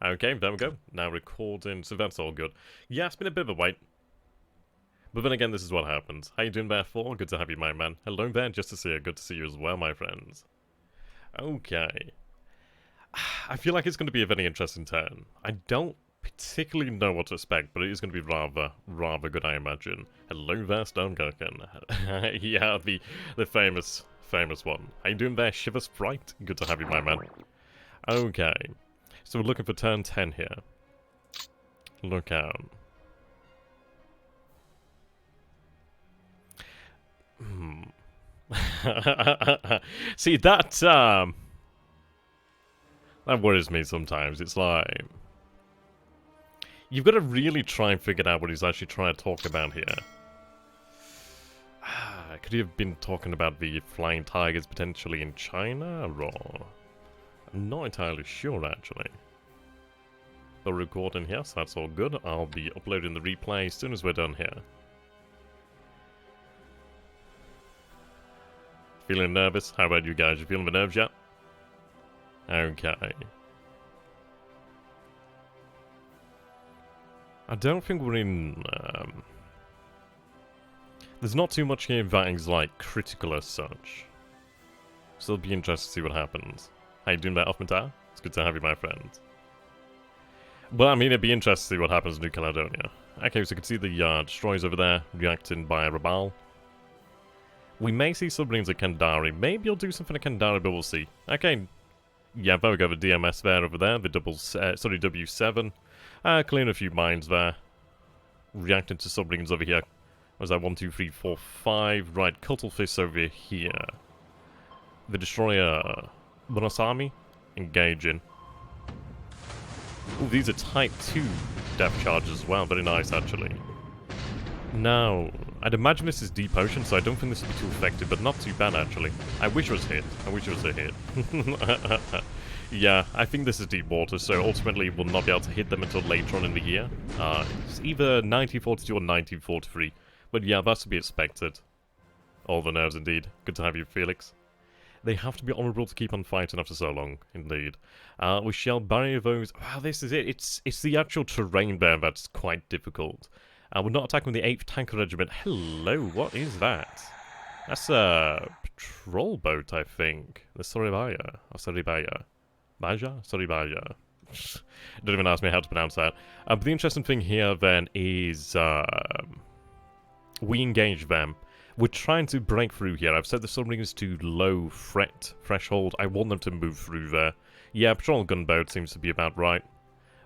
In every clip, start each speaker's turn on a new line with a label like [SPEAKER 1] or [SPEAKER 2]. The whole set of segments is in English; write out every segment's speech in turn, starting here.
[SPEAKER 1] Okay, there we go. Now recording, so that's all good. Yeah, it's been a bit of a wait. But then again, this is what happens. How you doing there, Thor? Good to have you, my man. Hello there, just to see you. Good to see you as well, my friends. Okay. I feel like it's going to be a very interesting turn. I don't particularly know what to expect, but it is going to be rather good, I imagine. Hello there, Sturmgurkan. Yeah, the famous one. How you doing there, Shiver Sprite? Good to have you, my man. Okay. So we're looking for turn 10 here. Look out. See, that worries me sometimes. It's like, you've got to really try and figure out what he's actually trying to talk about here. Could he have been talking about the flying tigers potentially in China, or... I'm not entirely sure, actually. But recording here, so that's all good. I'll be uploading the replay as soon as we're done here. Feeling nervous? How about you guys? You feeling the nerves yet? Okay. I don't think we're in... There's not too much here that is, like, critical as such. So it'll be interesting to see what happens. How you doing there, Offmentar? It's good to have you, my friend. Well, I mean, it'd be interesting to see what happens in New Caledonia. Okay, so you can see the destroyers over there reacting by Rabal. We may see submarines at Kandari. Maybe you'll do something at Kandari, but we'll see. Okay. Yeah, there we go, the DMS there over there, the W7. Clearing a few mines there. Reacting to submarines over here. Was that 1, 2, 3, 4, 5? Right, Cuttlefish over here. The destroyer Bonasami engaging. Ooh, these are Type 2 depth charges as well. Very nice, actually. Now, I'd imagine this is deep ocean, so I don't think this will be too effective, but not too bad, actually. I wish it was hit. I wish it was a hit. Yeah, I think this is deep water, so ultimately we'll not be able to hit them until later on in the year. It's either 1942 or 1943. But yeah, that's to be expected. All the nerves, indeed. Good to have you, Felix. They have to be honourable to keep on fighting after so long, indeed. We shall bury those... Wow, this is it. It's the actual terrain there that's quite difficult. We're not attacking the 8th Tanker Regiment. Hello, what is that? That's a patrol boat, I think. The Soribaya. Or Soribaya. Baja? Soribaya. Don't even ask me how to pronounce that. But the interesting thing here, then, is... we engage them. We're trying to break through here. I've set the submarines to low threat threshold. I want them to move through there. Yeah, patrol gunboat seems to be about right.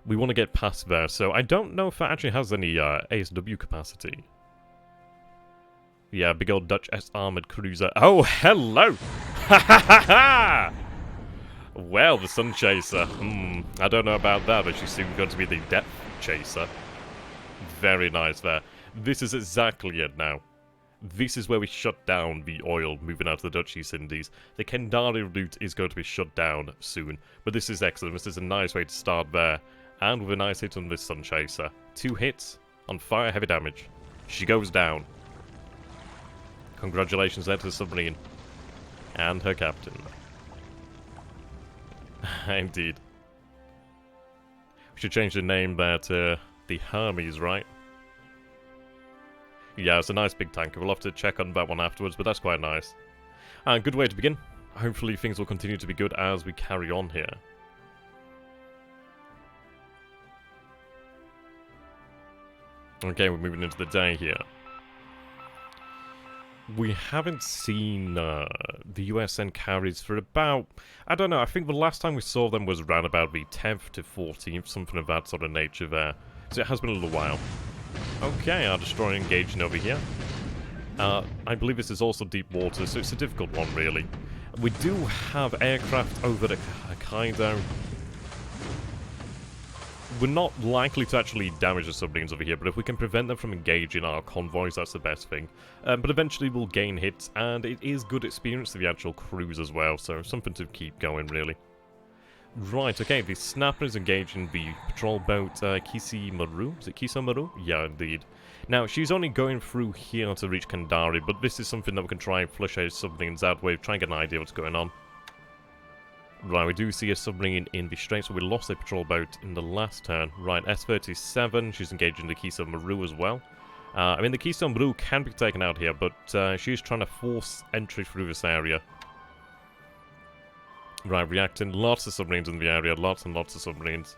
[SPEAKER 1] We want to get past there, so I don't know if that actually has any ASW capacity. Yeah, big old Dutch S-armored cruiser. Oh, hello! Ha ha ha ha! Well, the Sun Chaser. I don't know about that, but she's soon going to be the Depth Chaser. Very nice there. This is exactly it now. This is where we shut down the oil moving out of the Dutch East Indies. The Kendari route is going to be shut down soon, but this is excellent. This is a nice way to start there. And with a nice hit on this Sun Chaser. 2 hits on fire heavy damage. She goes down. Congratulations there to the submarine. And her captain. Indeed. We should change the name there to the Hermes, right? Yeah, it's a nice big tanker. We'll have to check on that one afterwards, but that's quite nice. Good way to begin. Hopefully things will continue to be good as we carry on here. Okay, we're moving into the day here. We haven't seen the USN carries for about... I don't know, I think the last time we saw them was around about the 10th to 14th, something of that sort of nature there. So it has been a little while. Okay, our destroyer engaging over here. I believe this is also deep water, so it's a difficult one, really. We do have aircraft over the Hokkaido. We're not likely to actually damage the submarines over here, but if we can prevent them from engaging our convoys, that's the best thing. But eventually we'll gain hits, and it is good experience to the actual crews as well, so something to keep going, really. Right, okay, the snapper is engaging the patrol boat Kisimaru. Is it Kisamaru? Yeah, indeed. Now, she's only going through here to reach Kandari, but this is something that we can try and flush our submarines out with, try and get an idea what's going on. Right, we do see a submarine in the Straits, so we lost a patrol boat in the last turn. Right, S-37, she's engaged in the Keystone Maru as well. I mean, the Keystone Maru can be taken out here, but she's trying to force entry through this area. Right, reacting. Lots of submarines in the area, lots and lots of submarines.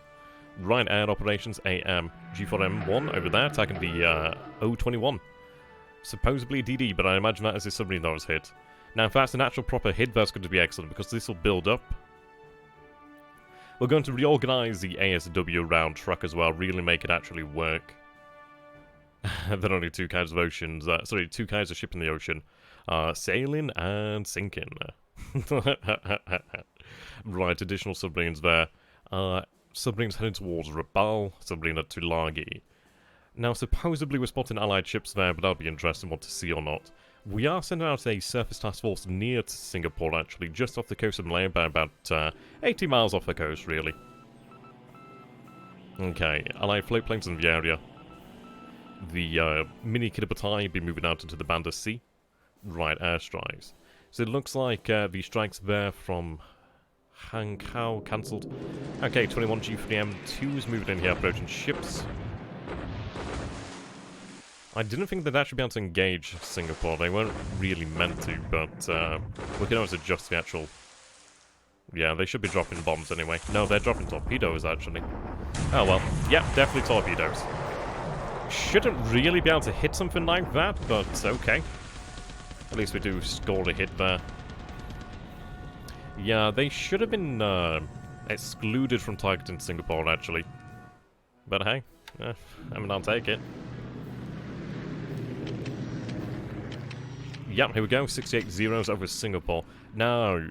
[SPEAKER 1] Right, air operations, AM, G4M1 over there, attacking the O-21. Supposedly a DD, but I imagine that is a submarine that was hit. Now, if that's an actual proper hit, that's going to be excellent, because this will build up. We're going to reorganize the ASW round truck as well, really make it actually work. There are only two kinds of oceans, two kinds of ship in the ocean. Sailing and sinking. Right, additional submarines there. Submarines heading towards Rabal, submarine at Tulagi. Now, supposedly we're spotting allied ships there, but that'll be interesting what to see or not. We are sending out a surface task force near to Singapore, actually, just off the coast of Malaya, by about 80 miles off the coast, really. Okay, allied float planes in the area. The mini Kiribatai be moving out into the Banda Sea. Right, airstrikes. So it looks like the strikes there from Hankow cancelled. Okay, 21G3M2 is moving in here, approaching ships. I didn't think they'd actually be able to engage Singapore. They weren't really meant to, but we can always adjust the actual... Yeah, they should be dropping bombs anyway. No, they're dropping torpedoes, actually. Oh, well. Yeah, definitely torpedoes. Shouldn't really be able to hit something like that, but okay. At least we do score a hit there. Yeah, they should have been excluded from targeting Singapore, actually. But hey, I mean, I'll take it. Yep, here we go, 68 zeros over Singapore. Now,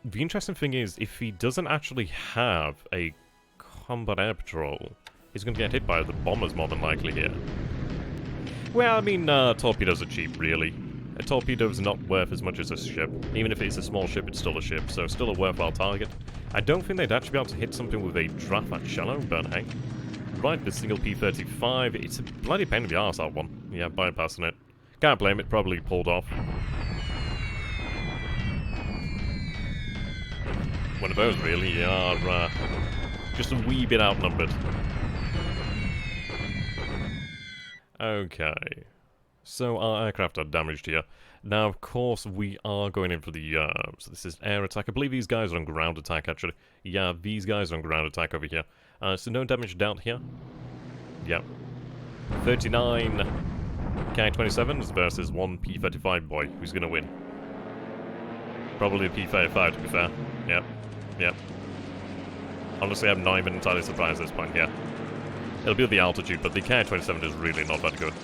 [SPEAKER 1] the interesting thing is, if he doesn't actually have a combat air patrol, he's going to get hit by the bombers more than likely here. Well, I mean, torpedoes are cheap, really. A torpedo is not worth as much as a ship. Even if it's a small ship, it's still a ship, so still a worthwhile target. I don't think they'd actually be able to hit something with a draft that shallow, but hey. Right, the single P-35, it's a bloody pain in the arse, that one. Yeah, bypassing it. Can't blame it, probably pulled off. One of those really are just a wee bit outnumbered. Okay. So our aircraft are damaged here. Now, of course, we are going in for the, so this is air attack. I believe these guys are on ground attack, actually. Yeah, these guys are on ground attack over here. So no damage down here. Yep. 39 K-27s versus one P-35 boy. Who's going to win? Probably a P-35, to be fair. Yep. Yep. Honestly, I'm not even entirely surprised at this point here. It'll be at the altitude, but the K-27 is really not that good.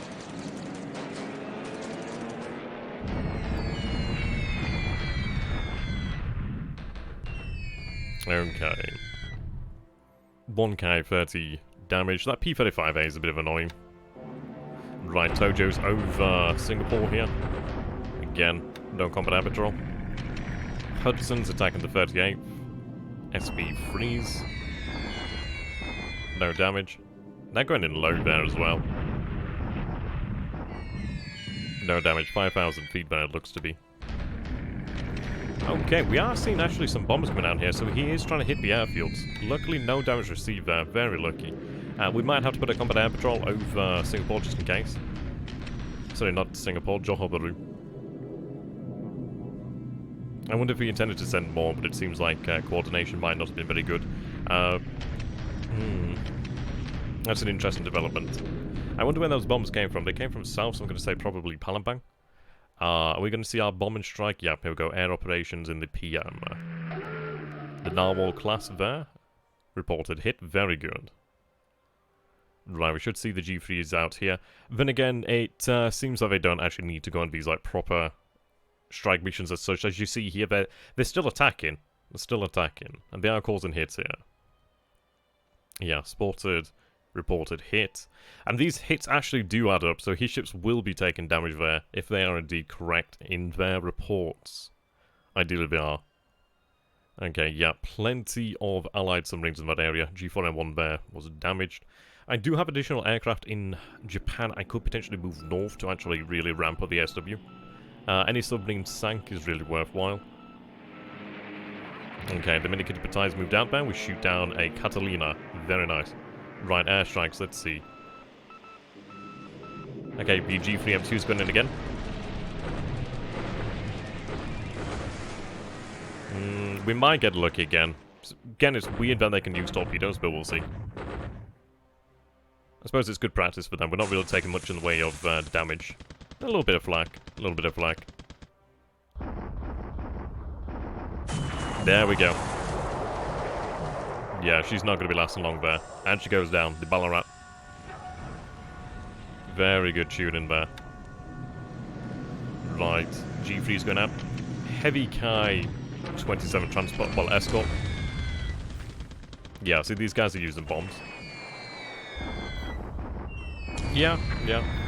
[SPEAKER 1] Okay. 1 K-30 damage. That P-35A is a bit of annoying. Right, Tojo's over Singapore here. Again, no combat air patrol. Hudson's attacking the 38th. SB freeze. No damage. They're going in low there as well. No damage, 5,000 feet there it looks to be. Okay, we are seeing actually some bombers coming down here, so he is trying to hit the airfields. Luckily, no damage received there, very lucky. We might have to put a combat air patrol over Singapore just in case. Sorry, not Singapore, Johor Bahru. I wonder if he intended to send more, but it seems like coordination might not have been very good. That's an interesting development. I wonder where those bombs came from. They came from south, so I'm going to say probably Palembang. Are we going to see our bomb and strike? Yep, here we go. Air operations in the PM. The Narwhal class there. Reported hit. Very good. Right, we should see the G3s out here. Then again, it seems like they don't actually need to go on these like proper strike missions as such. As you see here, they're still attacking. They're still attacking. And they are causing hits here. Yeah, spotted. Reported hit. And these hits actually do add up, so his ships will be taking damage there if they are indeed correct in their reports. Ideally they are. Okay, yeah, plenty of allied submarines in that area. G4M1 there was damaged. I do have additional aircraft in Japan. I could potentially move north to actually really ramp up the SW. Any submarine sank is really worthwhile. Okay, the mini-Kitty moved out there. We shoot down a Catalina. Very nice. Right, airstrikes, let's see. Okay, the G3M2 is going in again. We might get lucky again. Again, it's weird that they can use torpedoes, but we'll see. I suppose it's good practice for them. We're not really taking much in the way of damage. A little bit of flak. A little bit of flak. There we go. Yeah, she's not going to be lasting long there. And she goes down. The Ballarat. Very good tuning there. Right. G3's going up. Heavy Kai 27 transport. Well, escort. Yeah, see, these guys are using bombs. Yeah.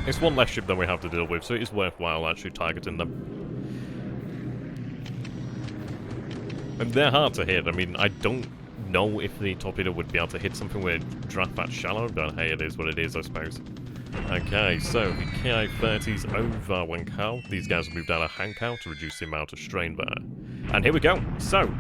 [SPEAKER 1] It's one less ship than we have to deal with, so it is worthwhile actually targeting them. And they're hard to hit. I mean, I don't know if the torpedo would be able to hit something where draft that shallow, but hey, it is what it is, I suppose. Okay, so the Ki-30's over Wenkao. These guys have moved out of Hankow to reduce the amount of strain there. And here we go. So,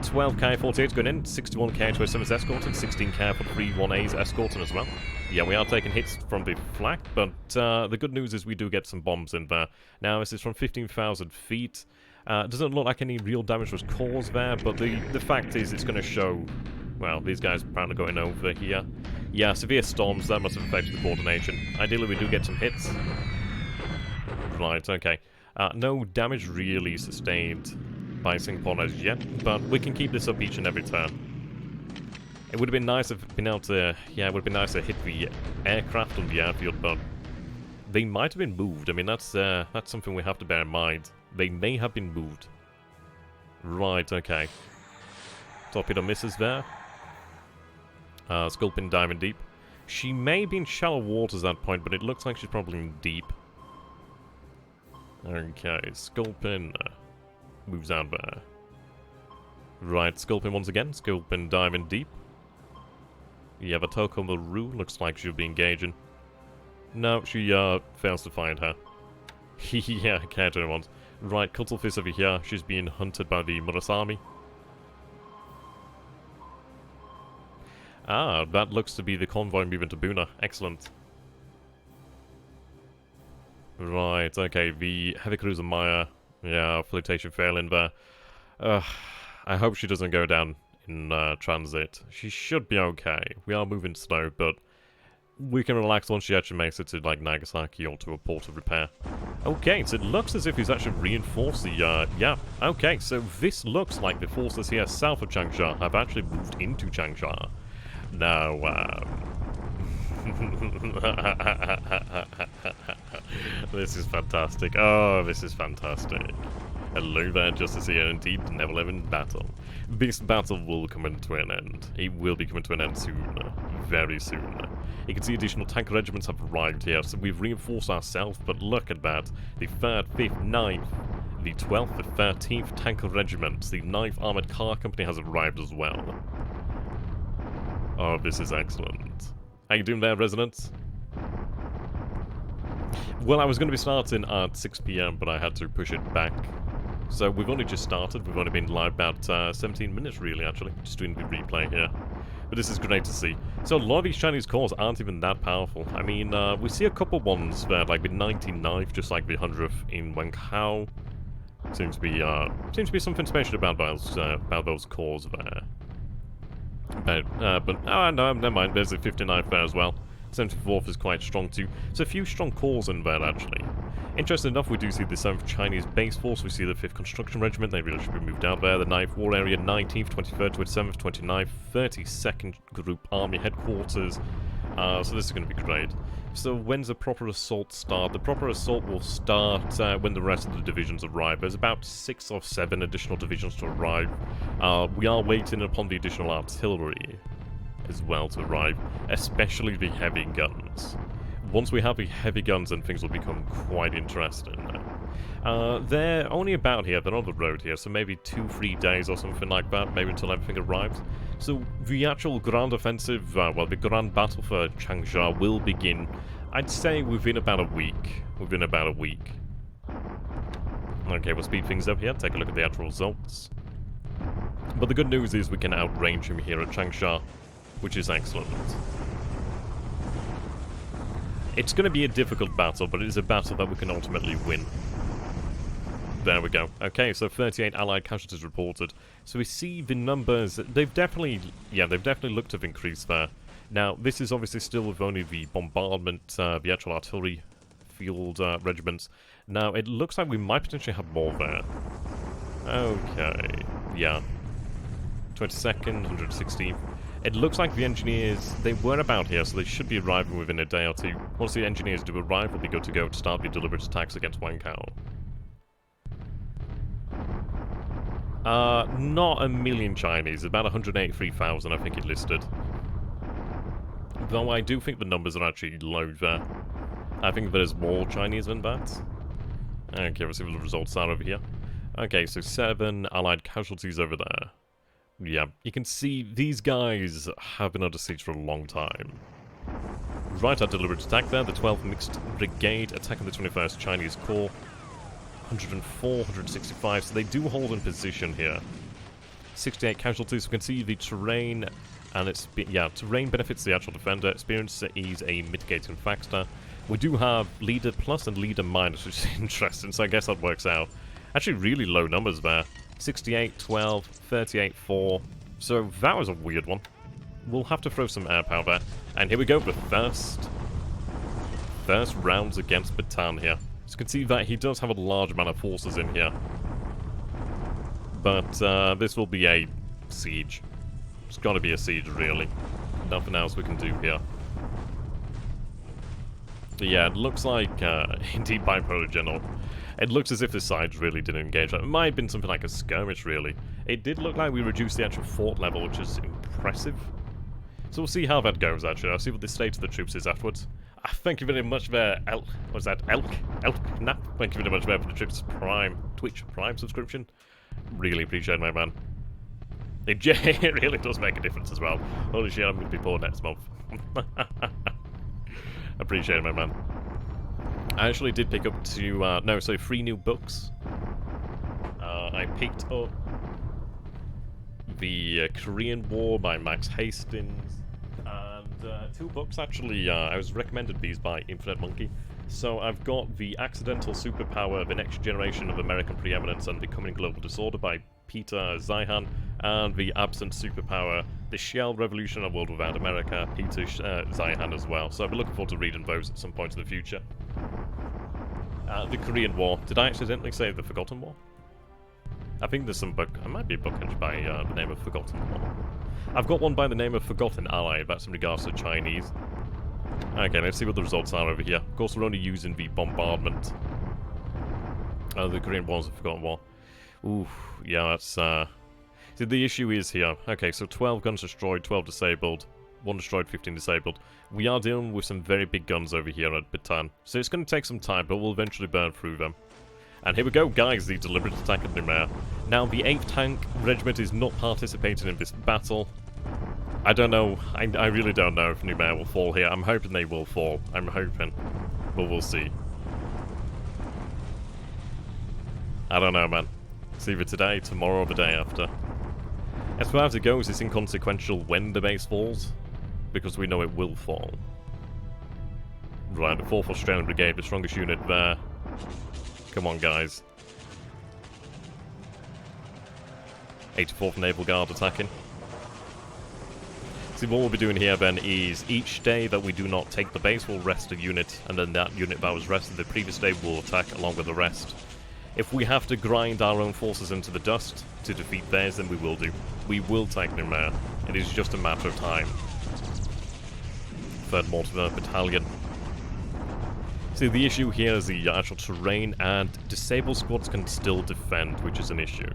[SPEAKER 1] 12 Ki-48's going in, 61 Ki-27's escorted, 16 Ki-41A's escorting as well. Yeah, we are taking hits from the flak, but the good news is we do get some bombs in there. Now, this is from 15,000 feet. Doesn't look like any real damage was caused there, but the fact is it's going to show... Well, these guys are apparently going over here. Yeah, severe storms, that must have affected the coordination. Ideally, we do get some hits. Right, okay. No damage really sustained by Singapore as yet, but we can keep this up each and every turn. It would have been nice if been able to... Yeah, it would have been nice to hit the aircraft on the airfield, but they might have been moved. I mean, that's something we have to bear in mind. They may have been moved. Right, okay. Torpedo misses there. Sculpin diving deep. She may be in shallow waters at that point, but it looks like she's probably in deep. Okay, Sculpin moves out there. Right, Sculpin once again. Sculpin diving deep. Yeah, the Toko Maru looks like she'll be engaging. No, she fails to find her. Yeah, can't do it. Right, Cuttlefish over here. She's being hunted by the Murasami. Ah, that looks to be the convoy moving to Buna. Excellent. Right, okay, the heavy cruiser Maya. Yeah, flotation failing there. I hope she doesn't go down in transit. She should be okay. We are moving slow, but we can relax once she actually makes it to, like, Nagasaki or to a port of repair. Okay, so it looks as if he's actually reinforced the, yeah. Okay, so this looks like the forces here south of Changsha have actually moved into Changsha. Now, this is fantastic. Oh, this is fantastic. Hello there, Justice here, indeed, never-living battle. This battle will come to an end. It will be coming to an end soon. Very soon. You can see additional tank regiments have arrived here, so we've reinforced ourselves, but look at that. The 3rd, 5th, 9th, the 12th, the 13th tank regiments, the 9th Armoured Car Company has arrived as well. Oh, this is excellent. How you doing there, residents? Well, I was going to be starting at 6 PM, but I had to push it back. So we've only just started. We've only been live about 17 minutes, really, actually. Just doing the replay here. But this is great to see. So a lot of these Chinese cores aren't even that powerful. I mean, we see a couple ones there, like the 99th, just like the 100th in Wenkao. Seems to be something special about those cores there. But oh no, never mind. There's a 59th there as well. 74th is quite strong too. So a few strong cores in there actually. Interesting enough, we do see the 7th Chinese Base Force. We see the 5th Construction Regiment. They really should be moved out there. The 9th War Area, 19th, 23rd, 27th, 29th, 32nd Group Army Headquarters. So this is going to be great. So when's the proper assault start? The proper assault will start when the rest of the divisions arrive. There's about 6 or 7 additional divisions to arrive. We are waiting upon the additional artillery as well to arrive, especially the heavy guns. Once we have the heavy guns, then things will become quite interesting. They're only about here, they're on the road here, so maybe 2-3 days or something like that, maybe until everything arrives. So the actual grand offensive, well, the grand battle for Changsha will begin, I'd say, within about a week. Okay, we'll speed things up here, take a look at the actual results. But the good news is we can outrange him here at Changsha, which is excellent. It's going to be a difficult battle, but it is a battle that we can ultimately win. There we go. Okay, so 38 allied casualties reported. So we see the numbers, they've definitely looked to have increased there. Now, this is obviously still with only the bombardment, the actual artillery field regiments. Now, it looks like we might potentially have more there. Okay, yeah. 22nd, 116th. It looks like the engineers, they were about here, so they should be arriving within a day or two. Once the engineers do arrive, we'll be good to go to start the deliberate attacks against Wangkao. Not a million Chinese, about 183,000 I think it listed. Though I do think the numbers are actually low there. I think there's more Chinese than that. Okay, let's see what the results are over here. Okay, so 7 allied casualties over there. Yeah, you can see these guys have been under siege for a long time. Right, our deliberate attack there, the 12th Mixed Brigade attacking the 21st Chinese Corps. 104, 165, so they do hold in position here. 68 casualties, we can see the terrain, and it's, yeah, terrain benefits the actual defender, experience is a mitigating factor. We do have leader plus and leader minus, which is interesting, so I guess that works out. Actually really low numbers there. 68, 12, 38, 4, so that was a weird one. We'll have to throw some air power there. And here we go, the first rounds against Bataan here. So you can see that he does have a large amount of forces in here. But this will be a siege. It's got to be a siege, really. Nothing else we can do here. But yeah, it looks like, indeed Bipolar General, it looks as if the sides really didn't engage. It might have been something like a skirmish, really. It did look like we reduced the actual fort level, which is impressive. So we'll see how that goes, actually. I'll see what the state of the troops is afterwards. Thank you very much there, was that Elk? Nap? Thank you very much there for the Trips Prime, Twitch Prime subscription. Really appreciate it, my man. It really does make a difference as well. Holy shit, I'm going to be poor next month. Appreciate it, my man. I actually did pick up 3 new books. I picked up The Korean War by Max Hastings. 2 books, actually. I was recommended these by Infinite Monkey. So I've got The Accidental Superpower, The Next Generation of American Preeminence and Becoming Global Disorder by Peter Zeihan, and The Absent Superpower, The Shell Revolution, A World Without America, Peter Zeihan as well. So I'll be looking forward to reading those at some point in the future. The Korean War. Did I accidentally say The Forgotten War? I think there's some book. It might be a book by the name of Forgotten War. I've got one by the name of Forgotten Ally, that's in regards to Chinese. Okay, let's see what the results are over here. Of course, we're only using the bombardment. The Korean War's a Forgotten War. Ooh, yeah, that's, See, the issue is here. Okay, so 12 guns destroyed, 12 disabled, 1 destroyed, 15 disabled. We are dealing with some very big guns over here at Bataan. So it's going to take some time, but we'll eventually burn through them. And here we go, guys, the deliberate attack at Numair. Now, the 8th Tank Regiment is not participating in this battle. I don't know, I really don't know if Numair will fall here. I'm hoping they will fall. I'm hoping. But we'll see. I don't know, man. It's either today, tomorrow, or the day after. As far as it goes, it's inconsequential when the base falls, because we know it will fall. Right, the 4th Australian Brigade, the strongest unit there. Come on, guys. 84th Naval Guard attacking. See, what we'll be doing here, then, is each day that we do not take the base, we'll rest a unit, and then that unit that was rested the previous day will attack along with the rest. If we have to grind our own forces into the dust to defeat theirs, then we will do. We will take Numair. It is just a matter of time. 3rd Mortimer Battalion. See, the issue here is the actual terrain, and disabled squads can still defend, which is an issue.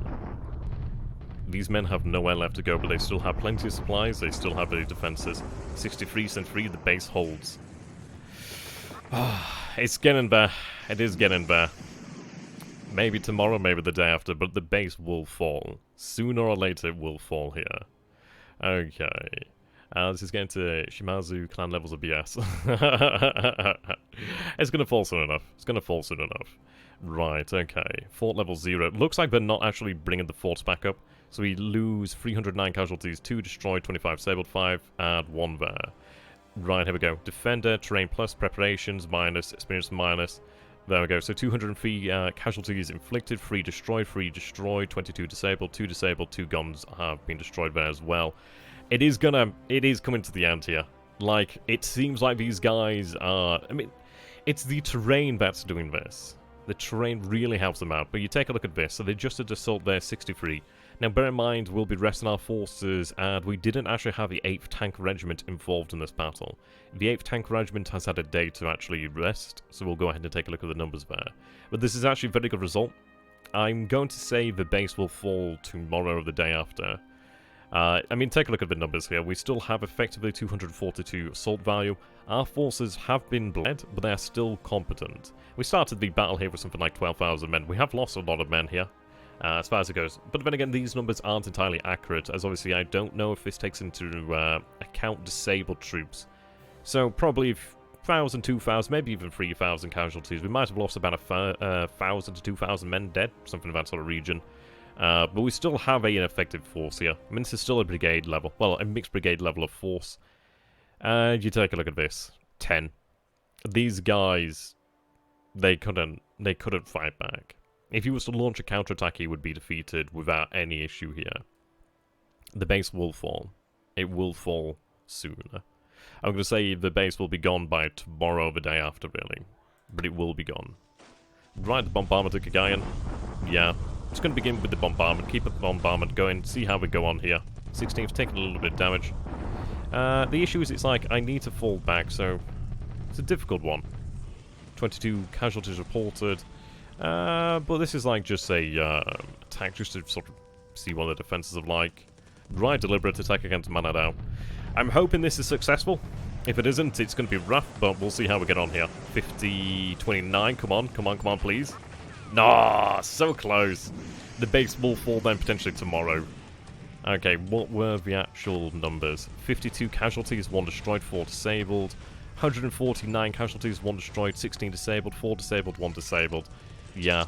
[SPEAKER 1] These men have nowhere left to go, but they still have plenty of supplies, they still have their defenses. 63% free, the base holds. It's getting there. It is getting there. Maybe tomorrow, maybe the day after, but the base will fall. Sooner or later, it will fall here. Okay. This is getting to Shimazu clan levels of BS. It's gonna fall soon enough. It's gonna fall soon enough. Right, okay. Fort level 0. Looks like they're not actually bringing the forts back up. So we lose 309 casualties, 2 destroyed, 25 disabled, 5, and 1 there. Right, here we go. Defender, terrain plus, preparations minus, experience minus. There we go. So 203 casualties inflicted, 3 destroyed, 22 disabled, 2 guns have been destroyed there as well. It is coming to the end here. Like, it seems like these guys are, I mean, it's the terrain that's doing this. The terrain really helps them out, but you take a look at this. So they just had assault there, 63. Now, bear in mind, we'll be resting our forces, and we didn't actually have the 8th Tank Regiment involved in this battle. The 8th Tank Regiment has had a day to actually rest, so we'll go ahead and take a look at the numbers there. But this is actually a very good result. I'm going to say the base will fall tomorrow or the day after. I mean, take a look at the numbers here. We still have effectively 242 assault value. Our forces have been bled, but they are still competent. We started the battle here with something like 12,000 men. We have lost a lot of men here, as far as it goes. But then again, these numbers aren't entirely accurate, as obviously I don't know if this takes into account disabled troops. So probably 1,000, 2,000, maybe even 3,000 casualties. We might have lost about 1,000 to 2,000 men dead, something of that sort of region. But we still have an effective force here. I mean, this is still a brigade level. Well, a mixed brigade level of force. You take a look at this. 10. These guys, they couldn't fight back. If he was to launch a counterattack, he would be defeated without any issue here. The base will fall. It will fall soon. I'm going to say the base will be gone by tomorrow or the day after, really. But it will be gone. Right, the bombardment of Kagayan. Yeah. Just going to begin with the bombardment, keep the bombardment going, see how we go on here. 16th taking a little bit of damage. The issue is it's like, I need to fall back, so it's a difficult one. 22 casualties reported. But this is like just a attack, just to sort of see what the defenses are like. Right, deliberate attack against Manadao. I'm hoping this is successful. If it isn't, it's going to be rough, but we'll see how we get on here. 50-29, come on, please. Nah, so close. The base will fall then potentially tomorrow. Okay, what were the actual numbers? 52 casualties, 1 destroyed, 4 disabled. 149 casualties, 1 destroyed, 16 disabled, 4 disabled, 1 disabled. Yeah,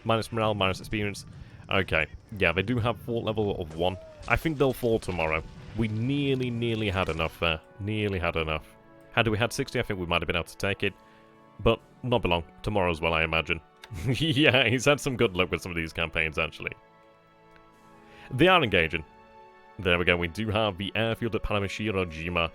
[SPEAKER 1] minus morale, minus experience. Okay, yeah, they do have fort level of 1. I think they'll fall tomorrow. We nearly had enough there. Nearly had enough. Had we had 60, I think we might have been able to take it. But not be long. Tomorrow as well, I imagine. Yeah, he's had some good luck with some of these campaigns, actually. They are engaging. There we go, we do have the airfield at Paramashiro-jima,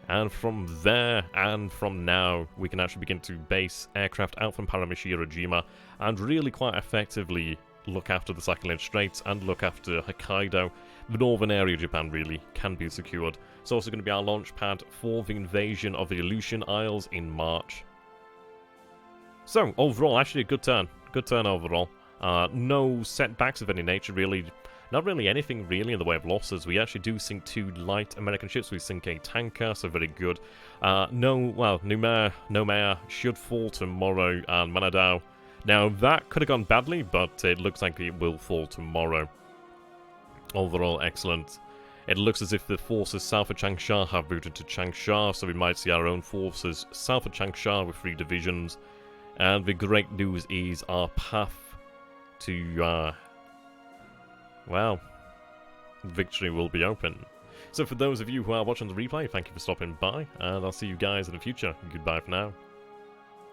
[SPEAKER 1] and from there, and from now, we can actually begin to base aircraft out from Paramashiro-jima, and really quite effectively look after the Sakhalin Straits, and look after Hokkaido. The northern area of Japan, really, can be secured. It's also going to be our launch pad for the invasion of the Aleutian Isles in March. So, overall, actually a good turn. Good turn overall. No setbacks of any nature, really. Not really anything, really, in the way of losses. We actually do sink 2 light American ships. We sink a tanker, so very good. Noumea should fall tomorrow, and Manadao. Now, that could have gone badly, but it looks like it will fall tomorrow. Overall, excellent. It looks as if the forces south of Changsha have routed to Changsha, so we might see our own forces south of Changsha with 3 divisions. And the great news is our path to, well, victory will be open. So for those of you who are watching the replay, thank you for stopping by, and I'll see you guys in the future. Goodbye for now.